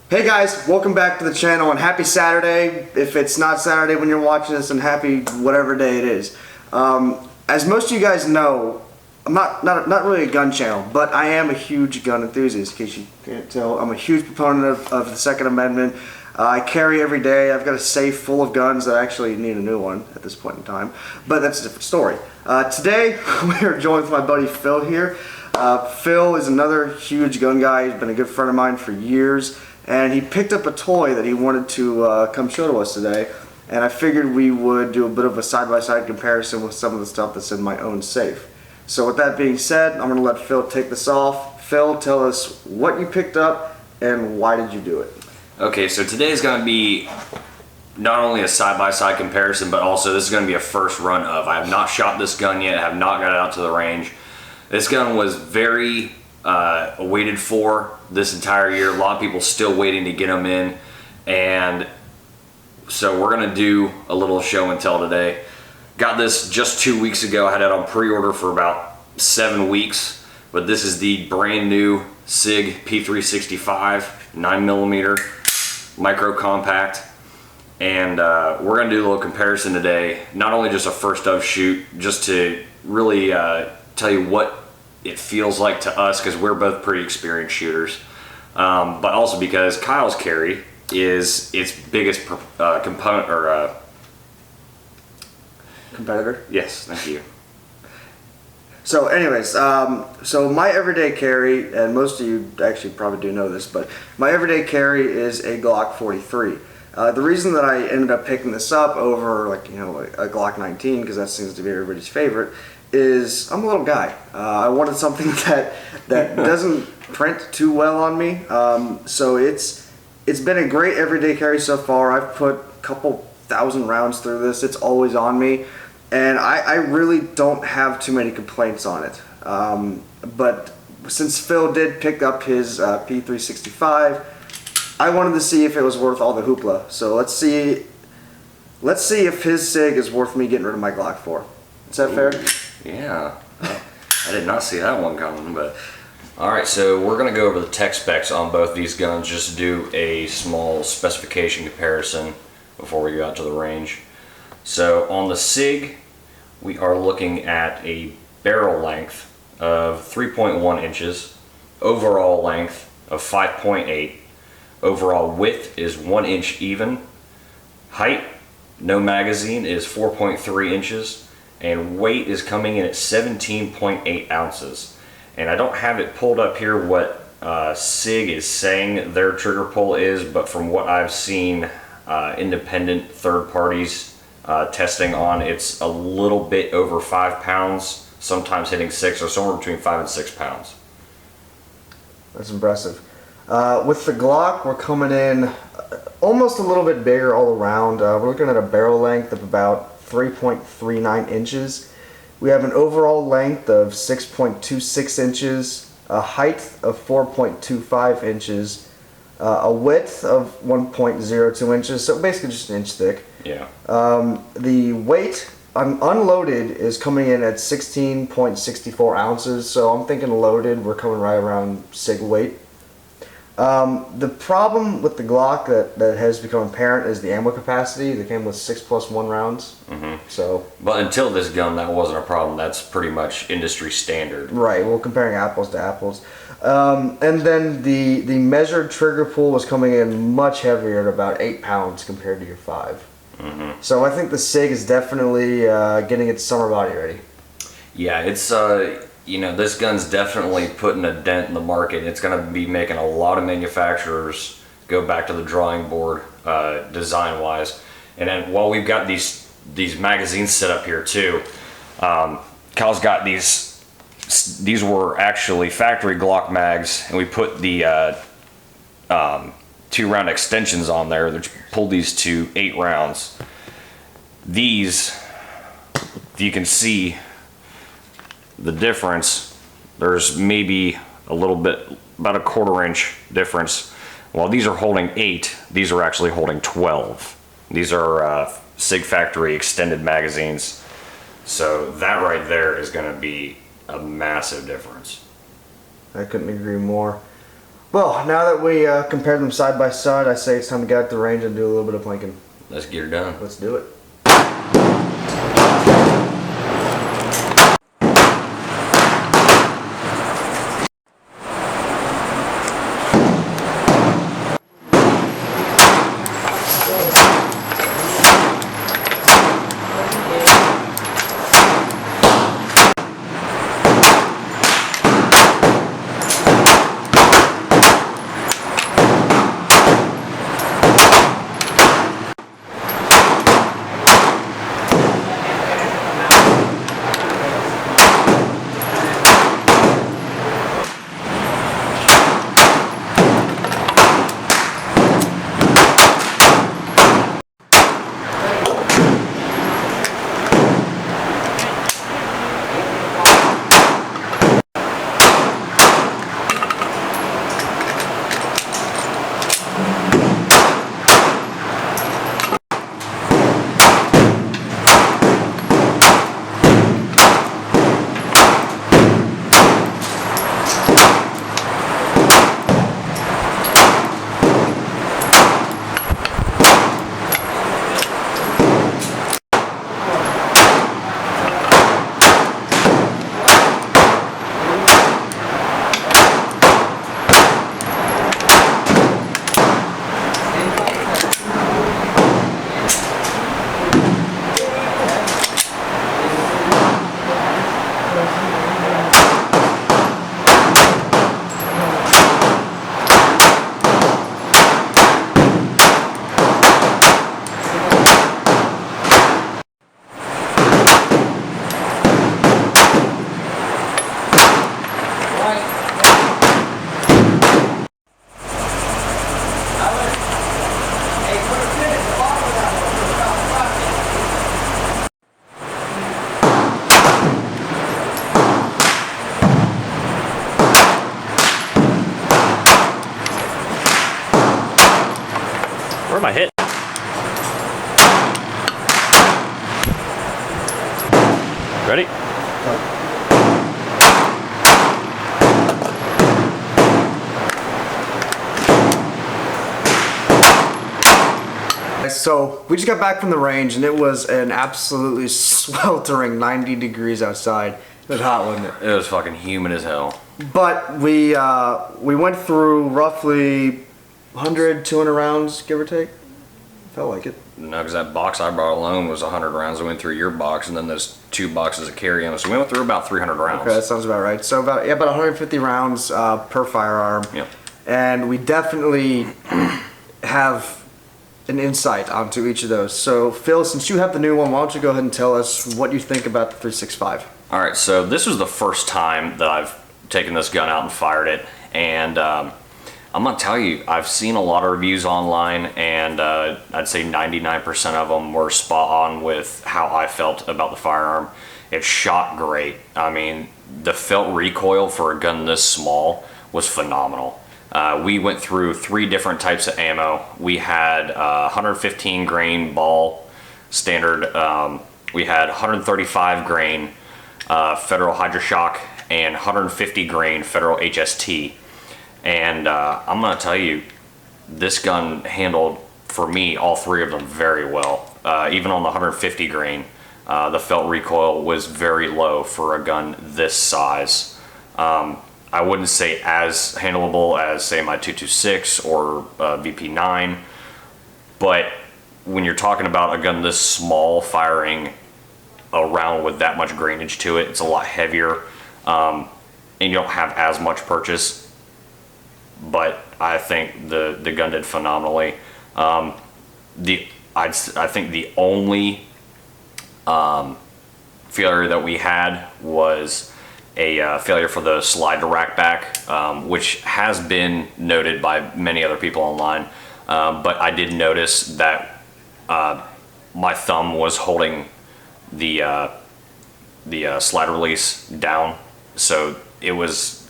Hey guys, welcome back to the channel and happy Saturday. If it's not Saturday when you're watching this, and happy whatever day it is. As most of you guys know, I'm not really a gun channel, but I am a huge gun enthusiast. In case you can't tell, I'm a huge proponent of the Second Amendment. I carry every day. I've got a safe full of guns that I actually need a new one at this point in time, but that's a different story. Today we are joined with my buddy Phil here. Phil is another huge gun guy. He's been a good friend of mine for years. And he picked up a toy that he wanted to come show to us today, and I figured we would do a bit of a side-by-side comparison with some of the stuff that's in my own safe. So with that being said, I'm going to let Phil take this off. Phil, tell us what you picked up and why did you do it? Okay, so today is going to be not only a side-by-side comparison, but also this is going to be a first run of. I have not shot this gun yet, I have not got it out to the range. This gun was very waited for this entire year. A lot of people still waiting to get them in, and so we're gonna do a little show and tell today. Got this just 2 weeks ago. I had it on pre-order for about 7 weeks, but this is the brand new Sig P365 9mm micro compact, and we're gonna do a little comparison today. Not only just a first of shoot, just to really tell you what it feels like to us, because we're both pretty experienced shooters, but also because Kyle's carry is its biggest component or competitor. Yes, thank you. So anyways, so my everyday carry, and most of you actually probably do know this, but my everyday carry is a Glock 43. The reason that I ended up picking this up over like a Glock 19, because that seems to be everybody's favorite, is I'm a little guy. I wanted something that doesn't print too well on me. So it's been a great everyday carry so far. I've put a couple thousand rounds through this. It's always on me, and I really don't have too many complaints on it. But since Phil did pick up his P365, I wanted to see if it was worth all the hoopla. So let's see if his Sig is worth me getting rid of my Glock for. Is that fair? Yeah, I did not see that one coming, but alright, so we're going to go over the tech specs on both these guns just to do a small specification comparison before we go out to the range. So on the Sig, we are looking at a barrel length of 3.1 inches, overall length of 5.8, overall width is 1 inch even, height, no magazine, is 4.3 inches, and weight is coming in at 17.8 ounces. And I don't have it pulled up here what Sig is saying their trigger pull is, but from what I've seen independent third parties testing on, it's a little bit over 5 pounds, sometimes hitting 6, or somewhere between 5 and 6 pounds. That's impressive. With the Glock, we're coming in almost a little bit bigger all around. We're looking at a barrel length of about 3.39 inches. We have an overall length of 6.26 inches, a height of 4.25 inches, a width of 1.02 inches, so basically just an inch thick. Yeah. The weight unloaded is coming in at 16.64 ounces, so I'm thinking loaded we're coming right around Sig weight. The problem with the Glock that has become apparent is the ammo capacity. They came with 6+1 rounds. So, but until this gun, that wasn't a problem. That's pretty much industry standard. Right. Well, comparing apples to apples, and then the measured trigger pull was coming in much heavier at about 8 pounds compared to your 5. So I think the Sig is definitely getting its summer body ready. Yeah, it's this gun's definitely putting a dent in the market. It's going to be making a lot of manufacturers go back to the drawing board design-wise. And then while we've got these magazines set up here too, Cal's got these were actually factory Glock mags, and we put the 2-round extensions on there that pulled these to 8 rounds. These, if you can see the difference, there's maybe a little bit, about a 1/4 inch difference. While these are holding 8, these are actually holding 12. These are Sig factory extended magazines, so that right there is going to be a massive difference. I couldn't agree more. Well, now that we compared them side by side, I say it's time to get out the range and do a little bit of plinking. Let's get her done. Let's do it. Where am I hit? Ready? So we just got back from the range and it was an absolutely sweltering 90 degrees outside. It was hot, wasn't it? It was fucking humid as hell. But we went through roughly 100, 200 rounds, give or take. Felt like it. No, because that box I brought alone was 100 rounds. I went through your box, and then there's 2 boxes of carry-on. So we went through about 300 rounds. Okay, that sounds about right. So about 150 rounds per firearm. Yep. And we definitely have an insight onto each of those. So Phil, since you have the new one, why don't you go ahead and tell us what you think about the 365? All right, so this was the first time that I've taken this gun out and fired it, and I'm gonna tell you, I've seen a lot of reviews online, and I'd say 99% of them were spot on with how I felt about the firearm. It shot great. I mean, the felt recoil for a gun this small was phenomenal. We went through 3 different types of ammo. We had 115 grain ball standard. We had 135 grain Federal Hydroshock and 150 grain Federal HST. And I'm gonna tell you, this gun handled, for me, all 3 of them very well. Even on the 150 grain, the felt recoil was very low for a gun this size. I wouldn't say as handleable as, say, my 226 or VP9, but when you're talking about a gun this small firing around with that much grainage to it, it's a lot heavier, and you don't have as much purchase. But I think the gun did phenomenally. I think the only failure that we had was a failure for the slide to rack back, which has been noted by many other people online. But I did notice that my thumb was holding the slide release down, so it was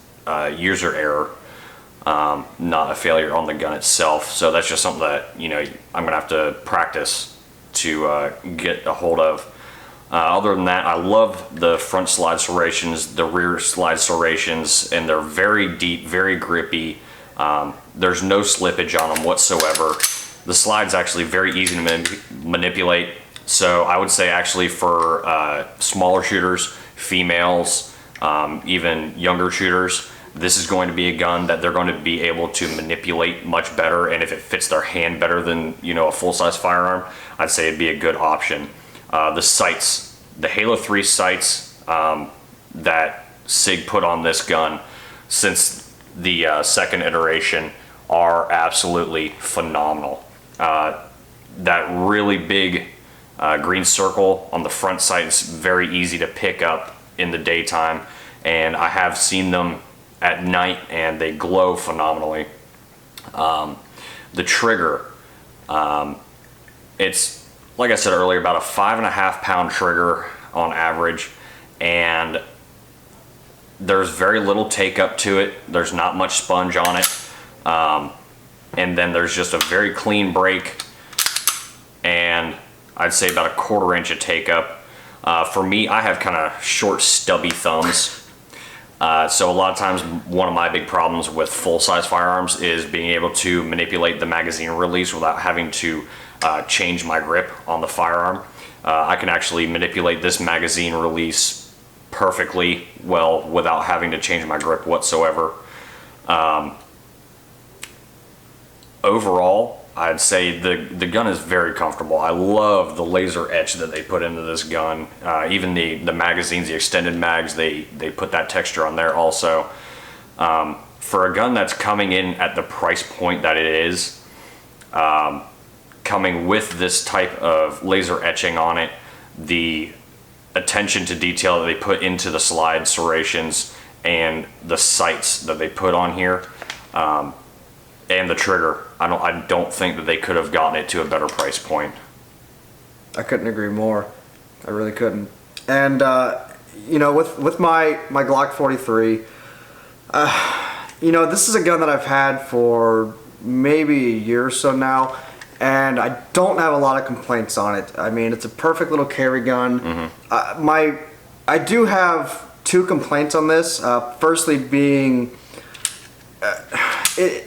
user error. Not a failure on the gun itself. So that's just something that, you know, I'm gonna have to practice to get a hold of. Other than that, I love the front slide serrations, the rear slide serrations, and they're very deep, very grippy. There's no slippage on them whatsoever. The slide's actually very easy to manipulate. So I would say actually for smaller shooters, females, even younger shooters, this is going to be a gun that they're going to be able to manipulate much better. And if it fits their hand better than, you know, a full-size firearm, I'd say it'd be a good option. The sights, the Halo 3 sights that Sig put on this gun since the second iteration are absolutely phenomenal. That really big green circle on the front sight is very easy to pick up in the daytime, and I have seen them at night and they glow phenomenally. The trigger, it's like I said earlier, about a 5.5 pound trigger on average, and there's very little take up to it. There's not much sponge on it, and then there's just a very clean break, and I'd say about 1/4 inch of take up. For me, I have kind of short, stubby thumbs. So a lot of times one of my big problems with full-size firearms is being able to manipulate the magazine release without having to change my grip on the firearm. I can actually manipulate this magazine release perfectly well without having to change my grip whatsoever. Overall, I'd say the gun is very comfortable. I love the laser etch that they put into this gun. Even the magazines, the extended mags, they put that texture on there also. For a gun that's coming in at the price point that it is, coming with this type of laser etching on it, the attention to detail that they put into the slide serrations and the sights that they put on here, and the trigger, I don't think that they could have gotten it to a better price point. I couldn't agree more. I really couldn't. And you know, with my Glock 43, you know, this is a gun that I've had for maybe a year or so now, and I don't have a lot of complaints on it. I mean, it's a perfect little carry gun. Mm-hmm. I do have 2 complaints on this. Firstly being,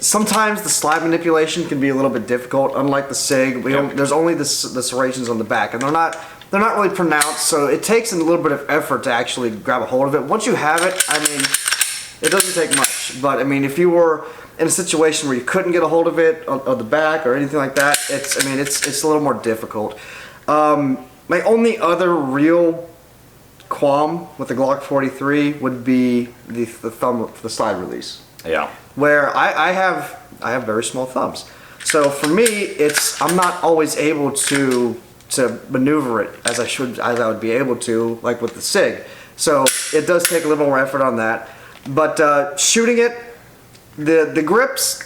sometimes the slide manipulation can be a little bit difficult. Unlike the Sig, there's only the serrations on the back, and they're not really pronounced, so it takes a little bit of effort to actually grab a hold of it. Once you have it, I mean, it doesn't take much. But I mean, if you were in a situation where you couldn't get a hold of it on the back or anything like that, it's a little more difficult. My only other real qualm with the Glock 43 would be the slide release. Yeah. Where I have very small thumbs, so for me I'm not always able to maneuver it as I would be able to, like with the Sig. So it does take a little more effort on that. But shooting it, the grips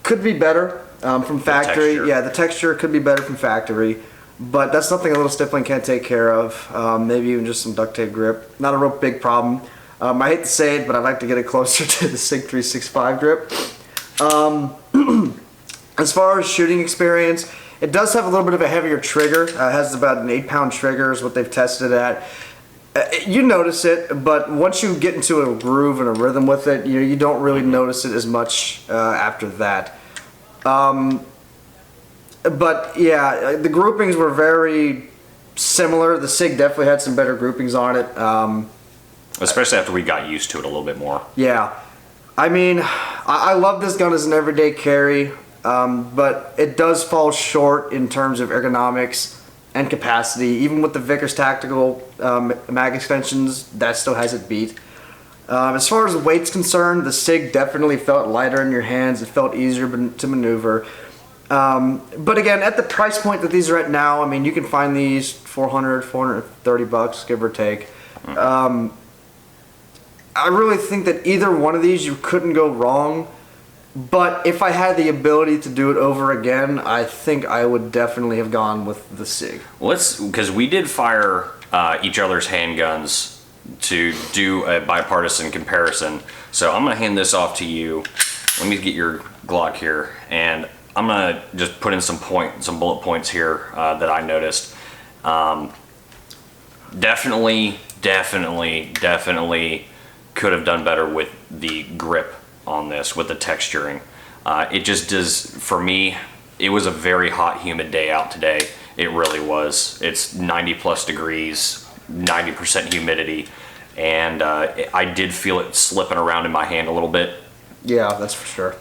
could be better from factory. The texture could be better from factory, but that's something a little stippling can't take care of. Maybe even just some duct tape grip. Not a real big problem. I hate to say it, but I'd like to get it closer to the Sig 365 grip. As far as shooting experience, it does have a little bit of a heavier trigger. It has about an 8-pound trigger is what they've tested it at. You notice it, but once you get into a groove and a rhythm with it, you don't really notice it as much after that. But yeah, the groupings were very similar. The Sig definitely had some better groupings on it. Especially after we got used to it a little bit more. Yeah. I mean, I love this gun as an everyday carry, but it does fall short in terms of ergonomics and capacity. Even with the Vickers Tactical mag extensions, that still has it beat. As far as weight's concerned, the Sig definitely felt lighter in your hands. It felt easier to maneuver. But again, at the price point that these are at now, I mean, you can find these $430, give or take. I really think that either one of these you couldn't go wrong, but if I had the ability to do it over again, I think I would definitely have gone with the Sig. Well, because we did fire each other's handguns to do a bipartisan comparison, so I'm gonna hand this off to you. Let me get your Glock here, and I'm gonna just put in some bullet points here that I noticed. Definitely could have done better with the grip on this, with the texturing. It just does, for me, it was a very hot, humid day out today. It really was. It's 90 plus degrees, 90% humidity, and I did feel it slipping around in my hand a little bit. Yeah, that's for sure.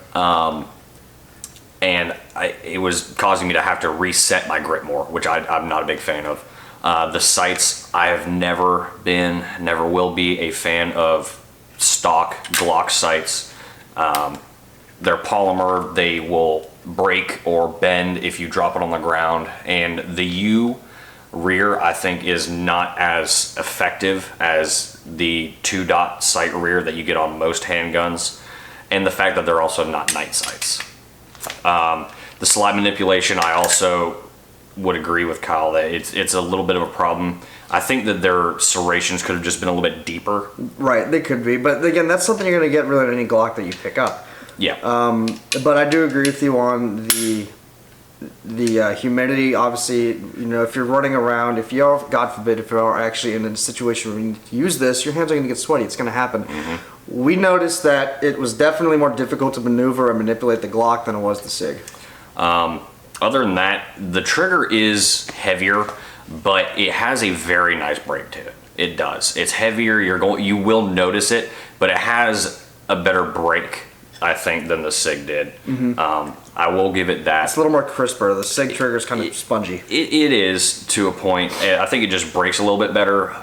And it was causing me to have to reset my grip more, which I'm not a big fan of. The sights, I have never been, never will be a fan of stock Glock sights. They're polymer, they will break or bend if you drop it on the ground, and the U rear I think is not as effective as the 2-dot sight rear that you get on most handguns, and the fact that they're also not night sights. The slide manipulation, I also would agree with Kyle that it's a little bit of a problem. I think that their serrations could have just been a little bit deeper. Right, they could be, but again, that's something you're going to get really in any Glock that you pick up. Yeah. But I do agree with you on the humidity. Obviously, you know, if you're running around, if you are, God forbid, if you are actually in a situation where you need to use this, your hands are going to get sweaty. It's going to happen. Mm-hmm. We noticed that it was definitely more difficult to maneuver and manipulate the Glock than it was the Sig. Other than that, the trigger is heavier, but it has a very nice break to it. It does. It's heavier. You will notice it, but it has a better break, I think, than the Sig did. Mm-hmm. I will give it that. It's a little more crisper. The Sig trigger is kind of spongy. It is, to a point. I think it just breaks a little bit better.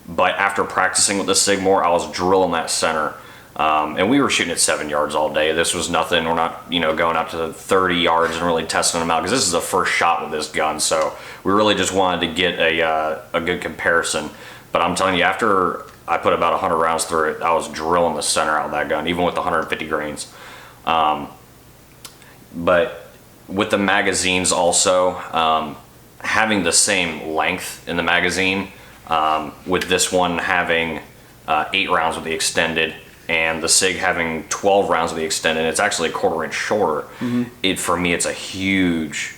But after practicing with the Sig more, I was drilling that center. And we were shooting at 7 yards all day. This was nothing. We're not, going out to 30 yards and really testing them out, because this is the first shot with this gun. So we really just wanted to get a good comparison. But I'm telling you, after I put about 100 rounds through it, I was drilling the center out of that gun, even with 150 grains. But with the magazines also, having the same length in the magazine, with this one having 8 rounds with the extended, and the Sig having 12 rounds with the extended, it's actually a 1/4 inch shorter. Mm-hmm. For me, it's a huge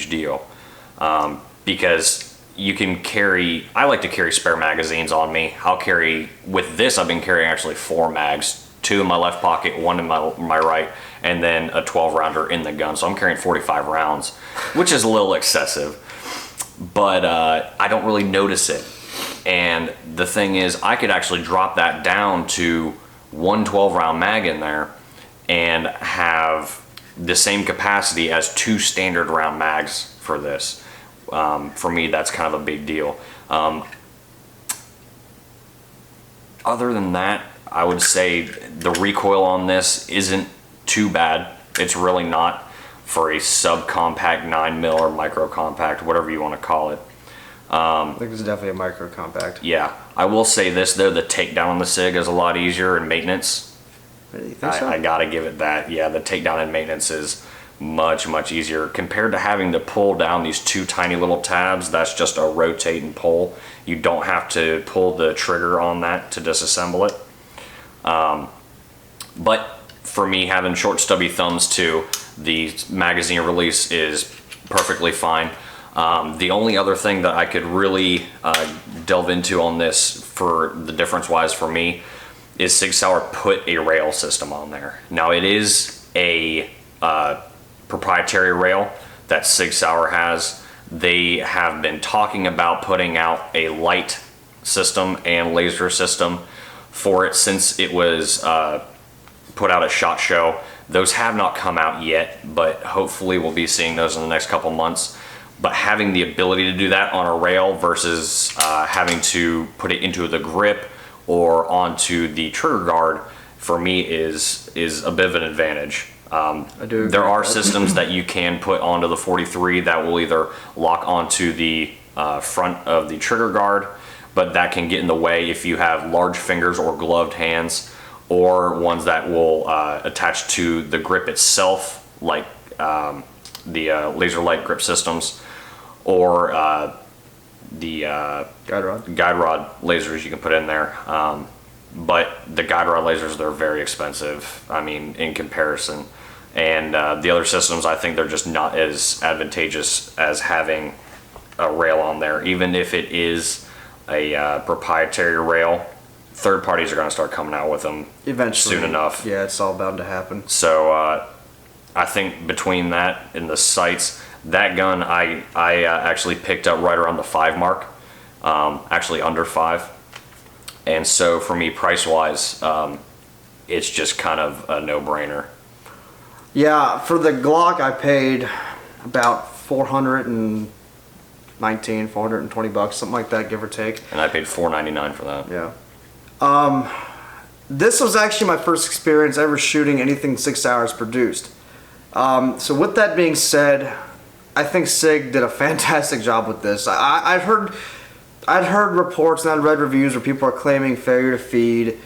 deal, because you can carry, I like to carry spare magazines on me. I'll carry, with this I've been carrying actually 4 mags, 2 in my left pocket, 1 in my right, and then a 12 rounder in the gun. So I'm carrying 45 rounds, which is a little excessive, but I don't really notice it. And the thing is, I could actually drop that down to 1 12-round mag in there and have the same capacity as 2 standard round mags for this. For me, that's kind of a big deal. Other than that, I would say the recoil on this isn't too bad. It's really not, for a subcompact 9mm or microcompact, whatever you want to call it. I think it's definitely a micro compact. Yeah, I will say this though, the takedown on the Sig is a lot easier in maintenance. Really? You think so? I gotta give it that. Yeah, the takedown in maintenance is much easier compared to having to pull down these 2 tiny little tabs. That's just a rotate and pull. You don't have to pull the trigger on that to disassemble it. But for me, having short stubby thumbs too, the magazine release is perfectly fine. The only other thing that I could really delve into on this for the difference wise for me is Sig Saur put a rail system on there. Now it is a proprietary rail that Sig Saur has. They have been talking about putting out a light system and laser system for it since it was put out at SHOT Show. Those have not come out yet, but hopefully we'll be seeing those in the next couple months. But having the ability to do that on a rail versus having to put it into the grip or onto the trigger guard, for me is a bit of an advantage. There are systems that you can put onto the 43 that will either lock onto the front of the trigger guard, but that can get in the way if you have large fingers or gloved hands, or ones that will attach to the grip itself, like the laser light grip systems, or the guide rod lasers you can put in there. But the guide rod lasers, they're very expensive, I mean, in comparison. And the other systems, I think they're just not as advantageous as having a rail on there. Even if it is a proprietary rail, third parties are going to start coming out with them eventually, soon enough. Yeah, it's all bound to happen. So I think between that and the sights, that gun I actually picked up right around the 5 mark, actually under 5. And so for me, price-wise, it's just kind of a no-brainer. Yeah, for the Glock, I paid about $420 bucks, something like that, give or take. And I paid $4.99 for that. Yeah. This was actually my first experience ever shooting anything Sig Saur has produced. So with that being said, I think Sig did a fantastic job with this. I'd heard reports and I'd read reviews where people are claiming failure to feed.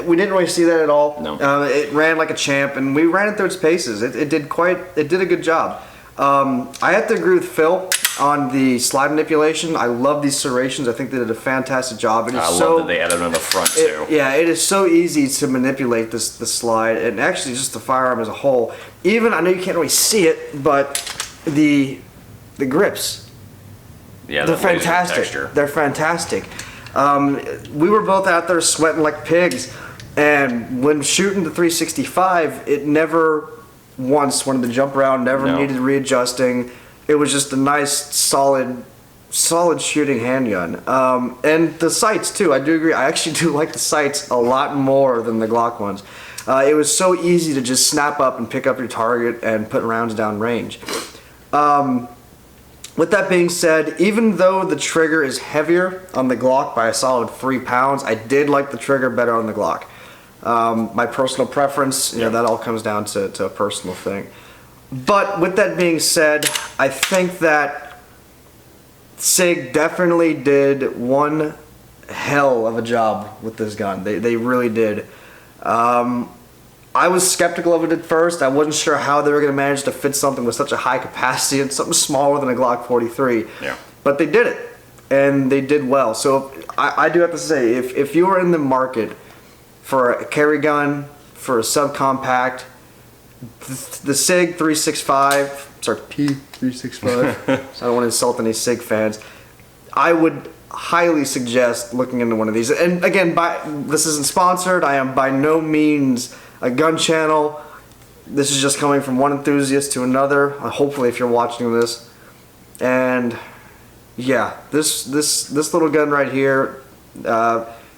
We didn't really see that at all. No. It ran like a champ, and we ran it through its paces. It did a good job. I have to agree with Phil on the slide manipulation. I love these serrations. I think they did a fantastic job. I love that they added on the front too. It is so easy to manipulate the slide, and actually just the firearm as a whole. Even, I know you can't really see it, but the grips. Yeah, they're fantastic. They're fantastic. We were both out there sweating like pigs, and when shooting the 365, it never once wanted to jump around, never needed readjusting. It was just a nice, solid shooting handgun. And the sights too, I do agree. I actually do like the sights a lot more than the Glock ones. It was so easy to just snap up and pick up your target and put rounds down range. With that being said, even though the trigger is heavier on the Glock by a solid 3 pounds, I did like the trigger better on the Glock. My personal preference, that all comes down to a personal thing. But with that being said, I think that Sig definitely did one hell of a job with this gun. They really did. I was skeptical of it at first. I wasn't sure how they were going to manage to fit something with such a high capacity and something smaller than a Glock 43. Yeah. But they did it, and they did well. So I do have to say, if you are in the market for a carry gun, for a subcompact, the Sig 365, sorry, P365, so I don't want to insult any Sig fans, I would highly suggest looking into one of these. And again, this isn't sponsored. I am by no means a gun channel. This is just coming from one enthusiast to another. Hopefully, if you're watching this, and yeah, this little gun right here,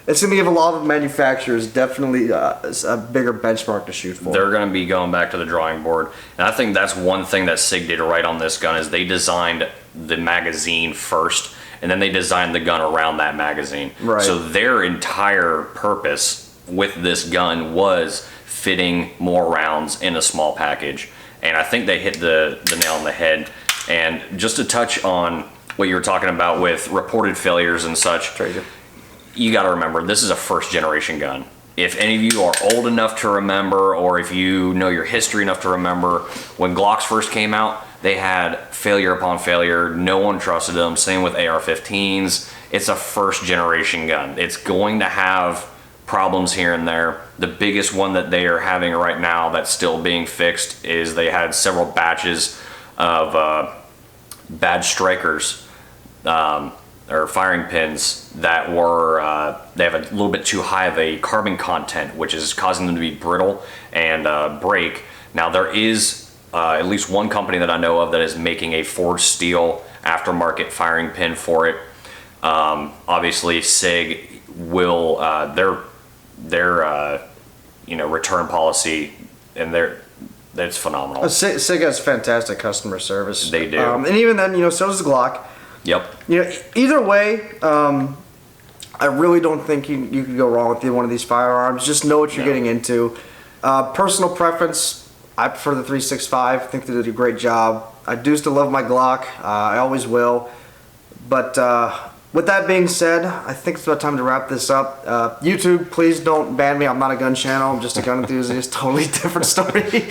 it's going to give a lot of manufacturers definitely a bigger benchmark to shoot for. They're going to be going back to the drawing board, and I think that's one thing that Sig did right on this gun is they designed the magazine first, and then they designed the gun around that magazine. Right. So their entire purpose with this gun was fitting more rounds in a small package, and I think they hit the nail on the head. And just to touch on what you were talking about with reported failures and such, you got to remember this is a first generation gun. If any of you are old enough to remember, or if you know your history enough to remember, when Glocks first came out, they had failure upon failure. No one trusted them. Same with AR-15s. It's a first generation gun. It's going to have problems here and there. The biggest one that they are having right now that's still being fixed is they had several batches of bad strikers or firing pins that were they have a little bit too high of a carbon content, which is causing them to be brittle and break. Now there is at least one company that I know of that is making a forged steel aftermarket firing pin for it. Obviously Sig will their return policy, and that's phenomenal. Sig has fantastic customer service. They do. And even then, so does the Glock. Yep. Either way, I really don't think you could go wrong with either one of these firearms. Just know what you're getting into. Personal preference, I prefer the 365. I think they did a great job. I do still love my Glock. I always will. But with that being said, I think it's about time to wrap this up. YouTube, please don't ban me. I'm not a gun channel. I'm just a gun enthusiast. Totally different story.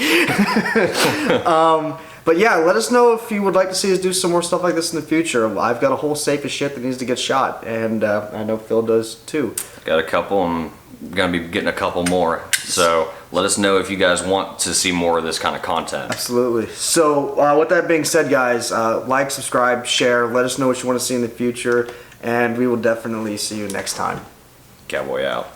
But yeah, let us know if you would like to see us do some more stuff like this in the future. I've got a whole safe of shit that needs to get shot, and I know Phil does too. Got a couple, and I'm going to be getting a couple more. So let us know if you guys want to see more of this kind of content. Absolutely. So with that being said, guys, like, subscribe, share. Let us know what you want to see in the future, and we will definitely see you next time. Cowboy out.